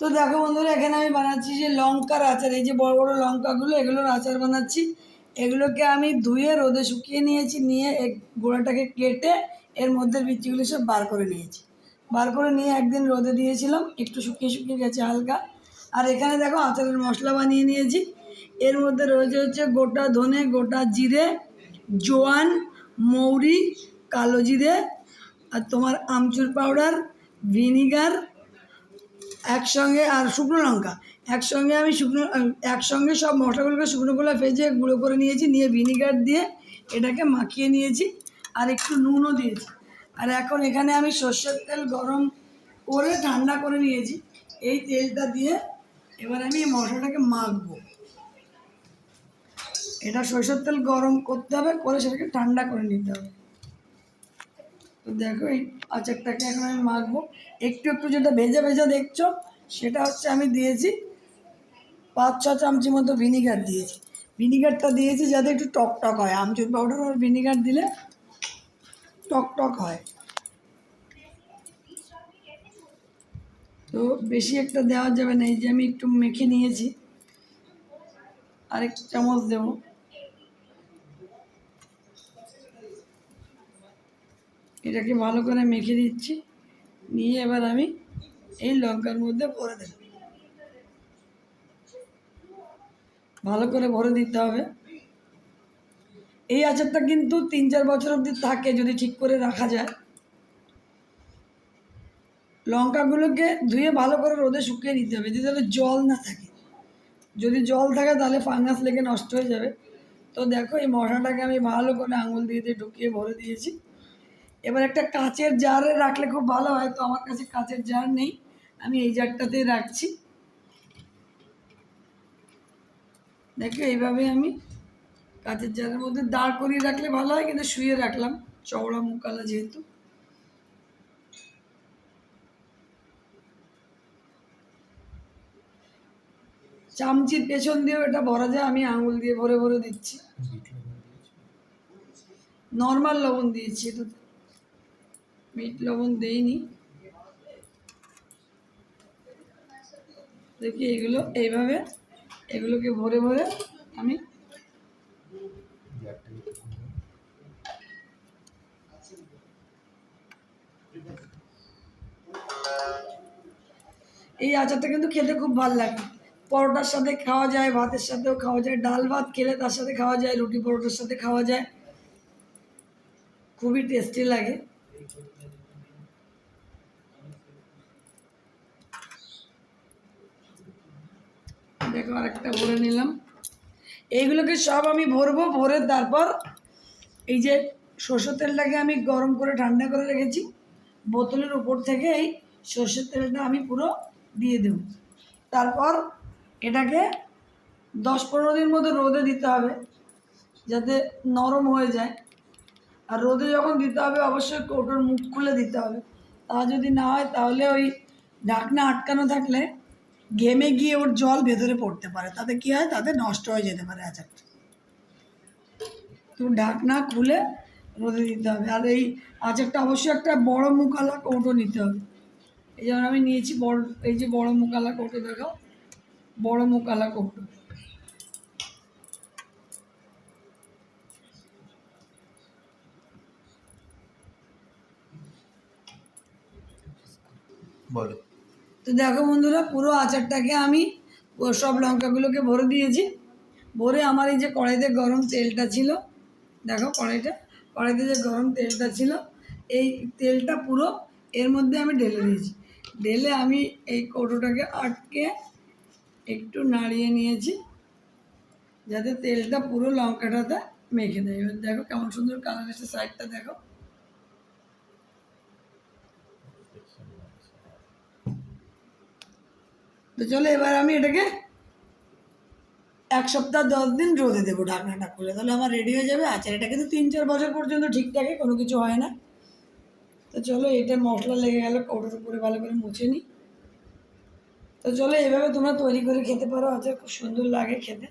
তো দেখো বন্ধুরা, এখানে আমি বানাচ্ছি যে লঙ্কার আচার। এই যে বড় বড় লঙ্কাগুলো, এগুলোর আচার বানাচ্ছি। এগুলোকে আমি ধুয়ে রোদে শুকিয়ে নিয়েছি, নিয়ে গোড়াটাকে কেটে এর মধ্যে বিচিগুলো সব বার করে নিয়েছি। বার করে নিয়ে একদিন রোদে দিয়েছিলাম, একটু শুকিয়ে শুকিয়ে গেছে হালকা। আর এখানে দেখো আচারের মশলা বানিয়ে নিয়েছি। এর মধ্যে রয়েছে হচ্ছে গোটা ধনে, গোটা জিরে, জোয়ান, মৌরি, কালো জিরে, আর তোমার আমচুর পাউডার, ভিনিগার একসঙ্গে, আর শুকনো লঙ্কা একসঙ্গে। আমি একসঙ্গে সব মশলাগুলোকে শুকনো করে ভেজে গুঁড়ো করে নিয়েছি, নিয়ে ভিনিগার দিয়ে এটাকে মাখিয়ে নিয়েছি, আর একটু নুনও দিয়েছি। আর এখন এখানে আমি সর্ষের তেল গরম করে ঠান্ডা করে নিয়েছি। এই তেলটা দিয়ে এবার আমি এই মশলাটাকে মাখবো। এটা সর্ষের তেল গরম করতে হবে, করে সেটাকে ঠান্ডা করে নিতে হবে। তো দেখো এই আচারটাকে এখন আমি মাখবো। একটু একটু যেটা ভেজা ভেজা দেখছো, সেটা হচ্ছে আমি দিয়েছি 5-6 চামচি মতো ভিনিগার দিয়েছি। ভিনিগারটা দিয়েছি যাতে একটু টক টক হয়। আমচুর পাউডার আর ভিনিগার দিলে টক টক হয়। তো বেশি একটা দেওয়া যাবে না। এই যে আমি একটু মেখে নিয়েছি, আরেক চামচ দেবো। এটাকে ভালো করে মেখে দিচ্ছি, নিয়ে এবার আমি এই লঙ্কার মধ্যে ভরে দেব। ভালো করে ভরে দিতে হবে। এই আচারটা কিন্তু 3-4 বছর অবধি থাকে যদি ঠিক করে রাখা যায়। লঙ্কাগুলোকে ধুয়ে ভালো করে রোদে শুকিয়ে নিতে হবে, যাতে জল না থাকে। যদি জল থাকে তাহলে ফাঙ্গাস লেগে নষ্ট হয়ে যাবে। তো দেখো এই মশলাটাকে আমি ভালো করে আঙুল দিয়ে দিয়ে ঢুকিয়ে ভরে দিয়েছি। এবার একটা কাচের জারে রাখলে খুব ভালো হয়, তো আমার কাছে কাচের জার নেই, আমি এই জারটাতেই রাখছি। দেখো এইভাবে আমি কাচের জারের মধ্যে দাঁড় করিয়ে রাখলে ভালো হয়, কিন্তু শুয়ে রাখলাম, চওড়া মুকালা যেহেতু। চামচির পেছন দিয়েও এটা ভরা যায়, আমি আঙুল দিয়ে ভরে ভরে দিচ্ছি। নর্মাল লবণ দিয়েছি, এটা বিট লবণ দেইনি। দেখি এগুলো এইভাবে এগুলোকে ভরে ভরে আমি এই আচারটা কিন্তু খেতে খুব ভালো লাগে। পরোটার সাথে খাওয়া যায়, ভাতের সাথেও খাওয়া যায়, ডাল ভাত খেলে তার সাথে খাওয়া যায়, রুটি পরোটার সাথে খাওয়া যায়, খুবই টেস্টি লাগে। দেখো আরেকটা ভরে নিলাম। এইগুলোকে সব আমি ভরবো, ভরে তারপর এই যে সরষের তেলটাকে আমি গরম করে ঠান্ডা করে রেখেছি, বোতলের উপর থেকে এই সরষের তেলটা আমি পুরো দিয়ে দেব। তারপর এটাকে 10-15 দিন মতো রোদে দিতে হবে, যাতে নরম হয়ে যায়। আর রোদে যখন দিতে হবে অবশ্যই কৌটোর মুখ খুলে দিতে হবে। তা যদি না হয় তাহলে ওই ঢাকনা আটকানো থাকলে ঘেমে গিয়ে ওর জল ভেতরে পড়তে পারে, তাতে কী হয়, তাতে নষ্ট হয়ে যেতে পারে আচারটা। তো ঢাকনা খুলে রোদে দিতে হবে। আর এই আচারটা অবশ্যই একটা বড় মুখালা কৌটো নিতে হবে। এই যেমন আমি নিয়েছি বড়, এই যে বড় মুখালা কৌটো, দেখাও, বড় মুখালা কৌটো। বলো। তো দেখো বন্ধুরা, পুরো আচারটাকে আমি সব লঙ্কাগুলোকে ভরে দিয়েছি। ভরে আমার এই যে কড়াইতে গরম তেলটা ছিল, দেখো কড়াইতে যে গরম তেলটা ছিল, এই তেলটা পুরো এর মধ্যে আমি ঢেলে দিয়েছি। ঢেলে আমি এই কৌটোটাকে আটকে একটু নাড়িয়ে নিয়েছি, যাতে তেলটা পুরো লঙ্কাটাতে মেখে দেয়। এবার দেখো কেমন সুন্দর কালার এসে, সাইডটা দেখো। তো চলো এবার আমি এটাকে 1 সপ্তাহ 10 দিন রোদে দেবো ঢাকনাটা খুলে, তাহলে আমার রেডি হয়ে যাবে আচার। এটা কিন্তু 3-4 বছর পর্যন্ত ঠিক থাকে, কোনো কিছু হয় না। তো চলো, এটা মশলা লেগে গেল, কৌটোর উপরে ভালো করে মুছে নিই। তো চলো এভাবে তোমরা তৈরি করে খেতে পারো, আচার খুব সুন্দর লাগে খেতে।